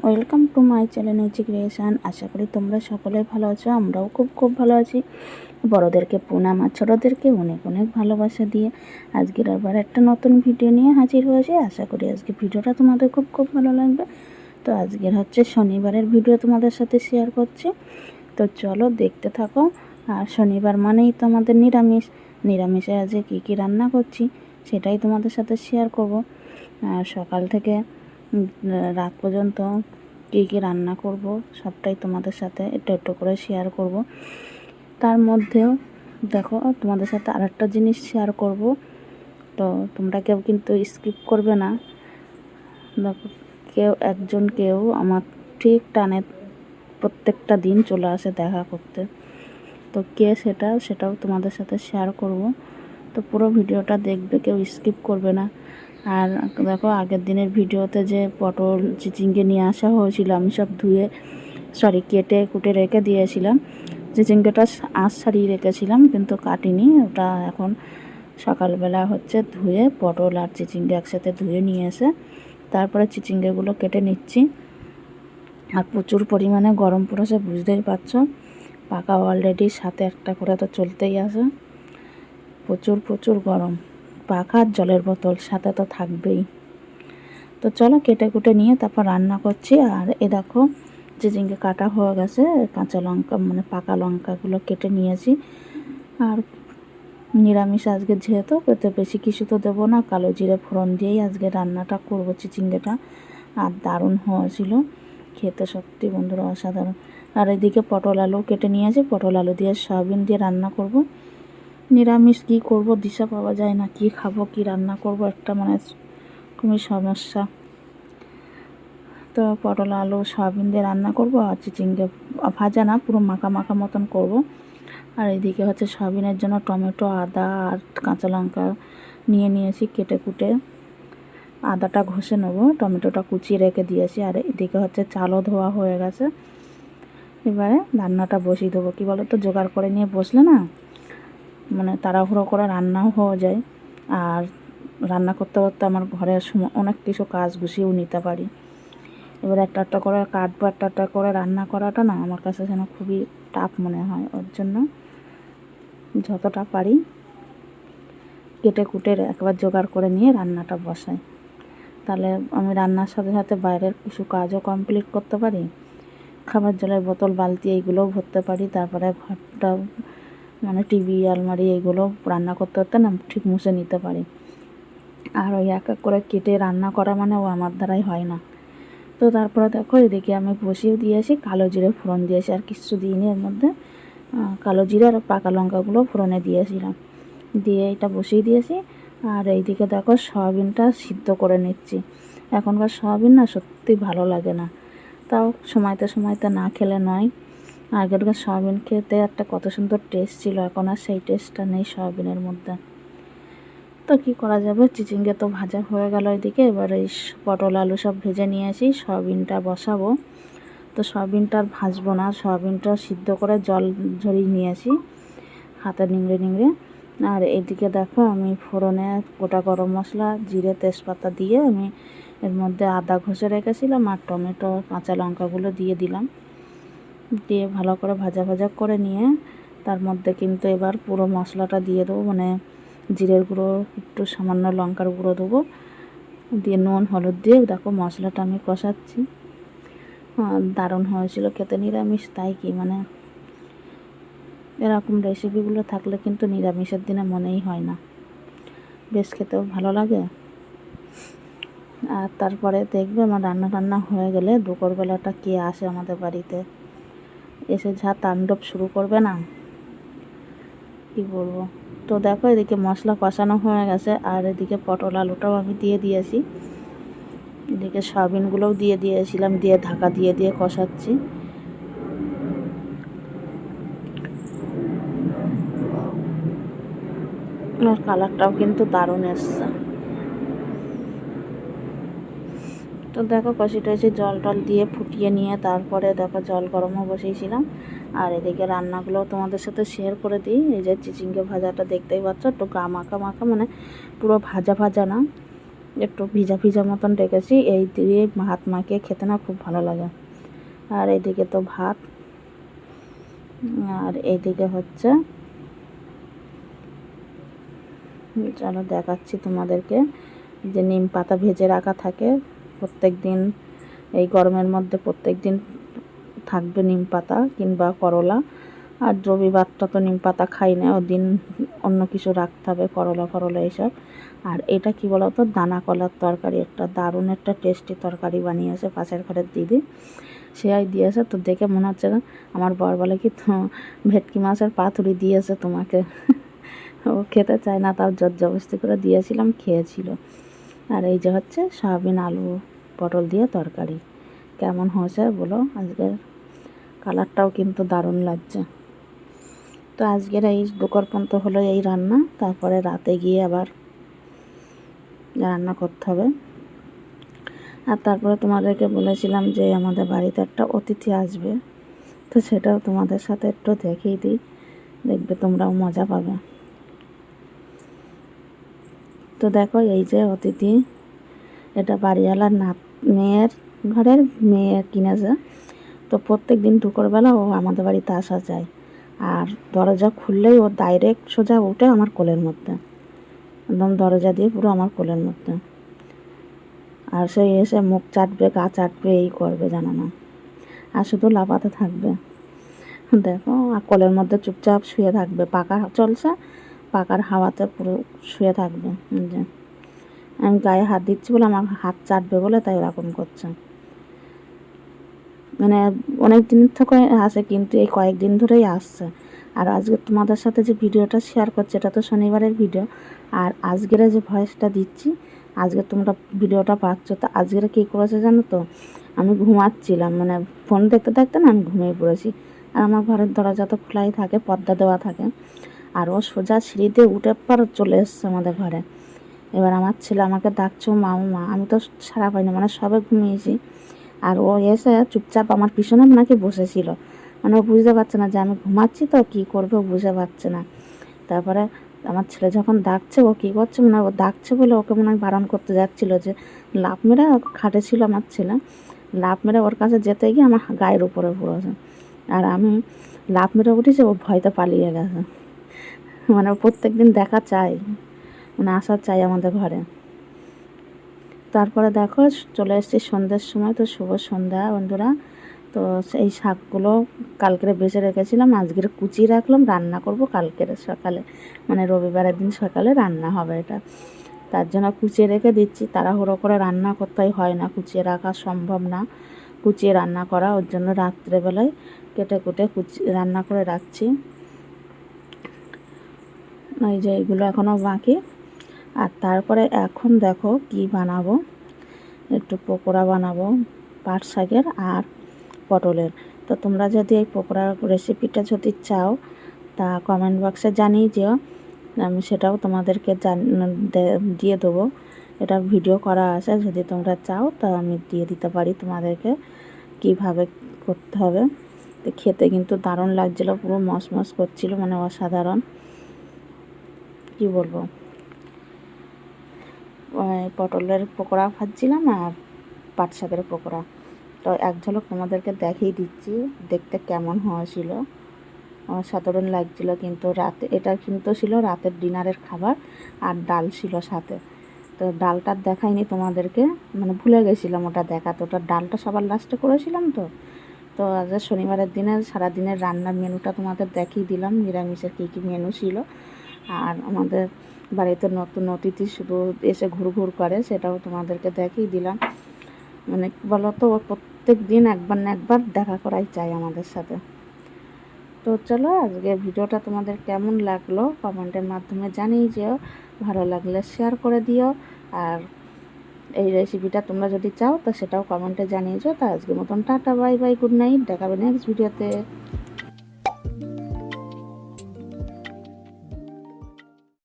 Welcome to my channel নিচি creation. আশা করি তোমরা সকলে ভালো আছো, আমরাও খুব ভালো আছি। বড়োদেরকে প্রণাম আর ছোটোদেরকে অনেক অনেক ভালোবাসা দিয়ে আজকের আবার একটা নতুন ভিডিও নিয়ে হাজির হয়েছে। আশা করি আজকে ভিডিওটা তোমাদের খুব ভালো লাগবে। তো আজকের হচ্ছে শনিবারের ভিডিও তোমাদের সাথে শেয়ার করছি, তো চলো দেখতে থাকো। আর শনিবার মানেই তো আমাদের নিরামিষে আজকে কী রান্না করছি সেটাই তোমাদের সাথে শেয়ার করব। আর সকাল থেকে রাত পর্যন্ত কী রান্না করব সবটাই তোমাদের সাথে একটু করে শেয়ার করব। তার মধ্যেও দেখো তোমাদের সাথে আরেকটা জিনিস শেয়ার করব, তো তোমরা কেউ কিন্তু স্কিপ করবে না। দেখো কেউ আমার ঠিক টানে প্রত্যেকটা দিন চলে আসে দেখা করতে, তো কে সেটাও তোমাদের সাথে শেয়ার করব। তো পুরো ভিডিওটা দেখবে, কেউ স্কিপ করবে না। আর দেখো আগের দিনের ভিডিওতে যে পটল চিচিঙ্গে নিয়ে আসা হয়েছিল আমি সব কেটে কুটে রেখে দিয়েছিলাম। চিচিঙ্গেটা আঁশ ছাড়িয়ে রেখেছিলাম কিন্তু কাটিনি, ওটা এখন সকালবেলা হচ্ছে ধুয়ে পটল আর চিচিঙ্গে একসাথে ধুয়ে নিয়ে এসে তারপরে চিচিঙ্গেগুলো কেটে নিচ্ছি। আর প্রচুর পরিমাণে গরম পড়েছে, বুঝতেই পারছো। পাকা অলরেডি সাথে একটা করে তো চলতেই আছে, প্রচুর গরম। পাখা আর জলের বোতল সাথে তো থাকবেই। তো চলো কেটে কুটে নিয়ে তারপর রান্না করছি। আর এ দেখো চিচিঙ্গে কাটা হয়ে গেছে, কাঁচা লঙ্কা মানে পাকা লঙ্কাগুলো কেটে নিয়েছি। আর নিরামিষ আজকে যেহেতু বেশি কিছু তো দেবো না, কালো জিরে ফোড়ন দিয়েই আজকে রান্নাটা করবো চিচিঙ্গেটা। আর দারুণ হয়েছিল খেতে, সত্যি বন্ধুরা অসাধারণ। আর এদিকে পটল আলু কেটে নিয়েছি, পটল আলু দিয়ে সয়াবিন দিয়ে রান্না করব। নিরামিষ কী করব দিশা পাওয়া যায় না, কি খাবো কি রান্না করব, একটা মানে খুবই সমস্যা। তো পটল আলু সয়াবিন দিয়ে রান্না করব আর চিচিঙ্গে ভাজা না, পুরো মাখা মতন করব। আর এইদিকে হচ্ছে সয়াবিনের জন্য টমেটো আদা আর কাঁচা লঙ্কা নিয়েছি কেটে কুটে। আদাটা ঘষে নেবো, টমেটোটা কুচিয়ে রেখে দিয়েছি। আর এদিকে হচ্ছে চালও ধোয়া হয়ে গেছে। এবারে রান্নাটা বসিয়ে দেবো। কী বলো তো, জোগাড় করে নিয়ে বসলে না মানে তাড়াহুড়ো করে রান্নাও হয়ে যায়। আর রান্না করতে আমার ঘরের অনেক কিছু কাজ গুছিয়েও নিতে পারি। এবার একটা করে কাটবো, একটা করে রান্না করাটা না আমার কাছে যেন খুবই টাফ মনে হয়। ওর জন্য যতটা পারি কেটে কুটে একবার জোগাড় করে নিয়ে রান্নাটা বসাই, তাহলে আমি রান্নার সাথে সাথে বাইরের কিছু কাজও কমপ্লিট করতে পারি। খাবার জলের বোতল বালতি এইগুলোও ভরতে পারি, তারপরে ঘরটা মানে টিভি আলমারি এইগুলো রান্না করতে না ঠিক মুছে নিতে পারি। আর ওই এক করে কেটে রান্না করা মানে ও আমার দ্বারাই হয় না। তো তারপরে দেখো এদিকে আমি বসিয়ে দিয়েছি, কালো জিরে ফোড়ন দিয়েছি, আর কিছু দিইনি এর মধ্যে। কালো জিরে আর পাকা লঙ্কাগুলো ফোড়নে দিয়েছিলাম, দিয়ে এটা বসিয়ে দিয়েছি। আর এইদিকে দেখো সয়াবিনটা সিদ্ধ করে নিচ্ছি। এখনকার সয়াবিন না সত্যি ভালো লাগে না, তাও সময়তে না খেলে নয়। আগেরকার সয়াবিন খেতে একটা কত সুন্দর টেস্ট ছিল, এখন আর সেই টেস্টটা নেই সয়াবিনের মধ্যে। তো কী করা যাবে, চিচিঙ্গে তো ভাজা হয়ে গেল এদিকে। এবার এই পটল আলু সব ভেজে নিয়েছি, সয়াবিনটা বসাবো। তো সয়াবিনটা আর ভাজবো না, সয়াবিনটা সিদ্ধ করে জল ঝরিয়ে নিয়েছি হাতে নিংড়ে। আর এদিকে দেখো আমি ফোড়নে গোটা গরম মশলা জিরে তেজপাতা দিয়ে আমি এর মধ্যে আদা ঘষে রেখেছিলাম আর টমেটো কাঁচা লঙ্কাগুলো দিয়ে দিলাম। দিয়ে ভালো করে ভাজা করে নিয়ে তার মধ্যে কিন্তু এবার পুরো মশলাটা দিয়ে দেবো, মানে জিরের গুঁড়ো একটু সামান্য লঙ্কার গুঁড়ো দেবো, দিয়ে নুন হলুদ দিয়ে দেখো মশলাটা আমি কষাচ্ছি। দারুণ হয়েছিল খেতে। নিরামিষ তাই কি মানে এরকম রেসিপিগুলো থাকলে কিন্তু নিরামিষের দিনে মনেই হয় না, বেশ খেতেও ভালো লাগে। আর তারপরে দেখবে আমার রান্না হয়ে গেলে দুপুরবেলাটা কে আসে আমাদের বাড়িতে, এসে যা তাণ্ডব শুরু করবে না কি বলবো। তো দেখো এদিকে মশলা কষানো হয়ে গেছে, আর এদিকে পটল আলুটাও আমি দিয়ে দিয়েছি, এদিকে সয়াবিনগুলোও দিয়ে দিয়েছিলাম, দিয়ে ঢাকা দিয়ে কষাচ্ছি। আর কালারটাও কিন্তু দারুণ এসছে। তো দেখো কষি টষি জল টল দিয়ে ফুটিয়ে নিয়ে তারপরে দেখো জল গরমও বসিয়েছিলাম। আর এদিকে রান্নাগুলো তোমাদের সাথে শেয়ার করে দিই। এই যে চিচিঙ্গে ভাজাটা দেখতেই পাচ্ছ, একটু গা মাখা মাখা, মানে পুরো ভাজা ভাজা না, একটু ভিজা ভিজা মতন রেখেছি। এই দিয়ে ভাত মাখিয়ে খেতে না খুব ভালো লাগে। আর এইদিকে তো ভাত, আর এইদিকে হচ্ছে, চলো দেখাচ্ছি তোমাদেরকে, যে নিম পাতা ভেজে রাখা থাকে প্রত্যেক দিন। এই গরমের মধ্যে প্রত্যেক দিন থাকবে নিম পাতা কিংবা করলা। আর রবিবারটা তো নিম পাতা খাই না, ওদিন অন্য কিছু রাখতে হবে, করলা ফরলা এইসব। আর এটা কি বলতো, দানা কলার তরকারি, একটা দারুণ একটা টেস্টি তরকারি বানিয়েছে পাশের ঘরের দিদি, সেয়াই দিয়েছে। তো দেখে মনে হচ্ছে না, আমার বর বলে কি তো ভেটকি মাছের পাতুরি দিয়েছে তোমাকে। ও খেতে চায় না, তাও জবরদস্তি করে দিয়েছিলাম, খেয়েছিল। আর এই যে হচ্ছে সয়াবিন আলু পটল দিয়ে তরকারি। কেমন হয়েছে বলো? আজকের কালারটাও কিন্তু দারুণ লাগছে। তো আজকের এই দুপুর পর্যন্ত হলো এই রান্না, তারপরে রাতে গিয়ে আবার রান্না করতে হবে। আর তারপরে তোমাদেরকে বলেছিলাম যে আমাদের বাড়িতে একটা অতিথি আসবে, তো সেটাও তোমাদের সাথে একটু দেখিয়ে দিই, দেখবে তোমরাও মজা পাবে। তো দেখো এই যে অতিথি, এটা বাড়িওয়ালার মেয়ের ঘরের মেয়ে কিনেছে। তো প্রত্যেক দিন দুপুরবেলা ও আমাদের বাড়িতে আসা যায়, আর দরজা খুললেই ও ডাইরেক্ট সোজা উঠে আমার কোলের মধ্যে, একদম দরজা দিয়ে পুরো আমার কোলের মধ্যে। আর সে এসে মুখ চাটবে, গা চাটবে, এই করবে জানো না, আর শুধু লাফাতে থাকবে। দেখো, আর কোলের মধ্যে চুপচাপ শুয়ে থাকবে, পাকা চলছে, পাকার হাওয়াতে পুরো শুয়ে থাকবে। যে আমি গায়ে হাত দিচ্ছি বলে আমার হাত চাটবে বলে তাই এরকম করছে। মানে অনেক দিন থেকে আসে, কিন্তু এই কয়েকদিন ধরেই আসছে। আর আজকে তোমাদের সাথে যে ভিডিওটা শেয়ার করছি, এটা তো শনিবারের ভিডিও, আর আজকের যে ভয়েসটা দিচ্ছি, আজকে তোমরা ভিডিওটা পাচ্ছ। তো আজকের কী করেছে জানো তো, আমি ঘুমাচ্ছিলাম, মানে ফোন দেখতে দেখতে না আমি ঘুমিয়ে পড়েছি। আর আমার ঘরের দরজা তো খোলাই থাকে, পর্দা দেওয়া থাকে। আর ও সোজা সিঁড়ি দিয়ে উঠে পর চলে এসছে আমাদের ঘরে। এবার আমার ছেলে আমাকে ডাকছে মা, আমি তো সাড়া পাইনি, মানে সবে ঘুমিয়েছি। আর ও এসে চুপচাপ আমার পিছনে নাকি বসেছিল, মানে ও বুঝতে পারছে না যে আমি ঘুমাচ্ছি, তো কী করবে ও বুঝতে পারছে না। তারপরে আমার ছেলে যখন ডাকছে, ও কী করছে, মানে ও ডাকছে বলে ওকে মনে হয় বারণ করতে যাচ্ছিলো, যে লাফ মেরে খাটে ছিল আমার ছেলে, লাফ মেরে ওর কাছে যেতে গিয়ে আমার গায়ের উপরে পড়েছে। আর আমি লাফ মেরে উঠেছি, ও ভয়তে পালিয়ে গেছে। মানে ও প্রত্যেক দিন দেখা চাই, মানে আসা চাই আমাদের ঘরে। তারপরে দেখো চলে এসেছি সন্ধ্যের সময়। তো শুভ সন্ধ্যা বন্ধুরা। তো সেই শাকগুলো কালকের বেঁচে রেখেছিলাম, আজকের কুচিয়ে রাখলাম, রান্না করব কালকের সকালে, মানে রবিবারের দিন সকালে রান্না হবে এটা। তার জন্য কুচিয়ে রেখে দিচ্ছি, তাড়াহুড়ো করে রান্না করতে হয় না, কুচিয়ে রাখা সম্ভব না কুচিয়ে রান্না করা, ওর জন্য রাত্রেবেলায় কেটে কুটে রান্না করে রাখছি। এই যে এগুলো এখনও বাকি। আর তারপরে এখন দেখো কি বানাবো, একটু পকোড়া বানাবো পাট শাকের আর পটলের। তো তোমরা যদি এই পকোড়ার রেসিপিটা যদি চাও, তা কমেন্ট বক্সে জানিয়ে দিও, আমি সেটাও তোমাদেরকে দিয়ে দেবো। এটা ভিডিও করা আছে, যদি তোমরা চাও তা আমি দিয়ে দিতে পারি তোমাদেরকে কিভাবে করতে হবে। তো খেতে কিন্তু দারুণ লাগছিলো, পুরো মসমস করছিল, মানে অসাধারণ, কি বলবো। পটলের পকোড়া ভাজছিলাম আর পাট শাকের পকোড়া। তো এক ঝলক তোমাদেরকে দেখিয়ে দিচ্ছি দেখতে কেমন হয়েছিল, অসাধারণ লাগছিলো। কিন্তু রাতে এটা কিন্তু ছিল রাতের ডিনারের খাবার, আর ডাল ছিল সাথে। তো ডালটা দেখাইনি তোমাদেরকে, মানে ভুলে গেছিলাম ওটা দেখা, তো ওটা ডালটা সবার লাস্টে করেছিলাম। তো তো আজ শনিবারের দিনে সারাদিনের রান্নার মেনুটা তোমাদের দেখিয়ে দিলাম, নিরামিষের কী কী মেনু ছিল। আর আমাদের বাড়িতে নতুন অতিথি শুধু এসে ঘুর করে, সেটাও তোমাদেরকে দেখিয়ে দিলাম। মানে বলো তো, ও প্রত্যেক দিন একবার না একবার দেখা করাই চাই আমাদের সাথে। তো চলো, আজকে ভিডিওটা তোমাদের কেমন লাগলো কমেন্টের মাধ্যমে জানিয়ে যেও, ভালো লাগলে শেয়ার করে দিও। আর এই রেসিপিটা তোমরা যদি চাও তো সেটাও কমেন্টে জানিয়ে যেও। তো আজকের মতন tata, bye bye, good night, দেখাবে নেক্সট ভিডিওতে।